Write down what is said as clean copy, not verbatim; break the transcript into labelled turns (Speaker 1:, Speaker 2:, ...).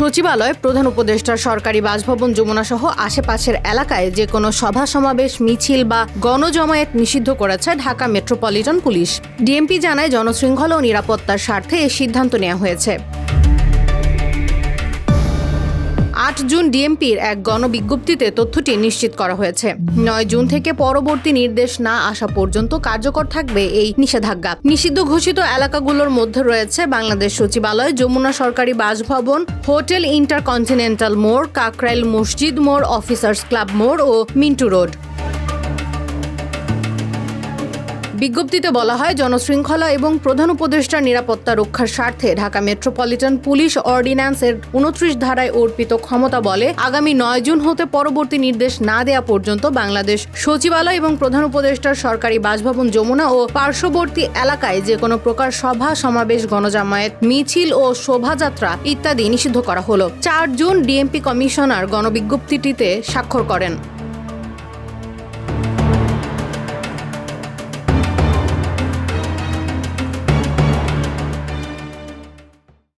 Speaker 1: সচিবালয়, প্রধান উপদেষ্টার সরকারি বাসভবন যমুনা সহ আশেপাশের এলাকায় যে কোনো সভা সমাবেশ, মিছিল বা গণজমায়েত নিষিদ্ধ করেছে ঢাকা মেট্রোপলিটন পুলিশ। ডিএমপি জানায়, জনশৃঙ্খলা ও নিরাপত্তার স্বার্থে এই সিদ্ধান্ত নেওয়া হয়েছে। ৮ জুন ডিএমপির এক গণবিজ্ঞপ্তিতে তথ্যটি নিশ্চিত করা হয়েছে। ৯ জুন থেকে পরবর্তী নির্দেশ না আসা পর্যন্ত কার্যকর থাকবে এই নিষেধাজ্ঞা। নিষিদ্ধ ঘোষিত এলাকাগুলোর মধ্যে রয়েছে বাংলাদেশ সচিবালয়, যমুনা সরকারি বাসভবন, হোটেল ইন্টারকন্টিনেন্টাল মোড়, কাকরাইল মসজিদ মোড়, অফিসার্স ক্লাব মোড় ও মিন্টু রোড। বিজ্ঞপ্তিতে বলা হয়, জনশৃঙ্খলা এবং প্রধান উপদেষ্টার নিরাপত্তা রক্ষার স্বার্থে ঢাকা মেট্রোপলিটন পুলিশ অর্ডিন্যান্সের ২৯ ধারায় অর্পিত ক্ষমতা বলে আগামী ৯ জুন হতে পরবর্তী নির্দেশ না দেয়া পর্যন্ত বাংলাদেশ সচিবালয় এবং প্রধান উপদেষ্টার সরকারি বাসভবন যমুনা ও পার্শ্ববর্তী এলাকায় যে কোনো প্রকার সভা সমাবেশ, গণজামায়াত, মিছিল ও শোভাযাত্রা ইত্যাদি নিষিদ্ধ করা হলো। ৪ জুন ডিএমপি কমিশনার গণবিজ্ঞপ্তিটিতে স্বাক্ষর করেন।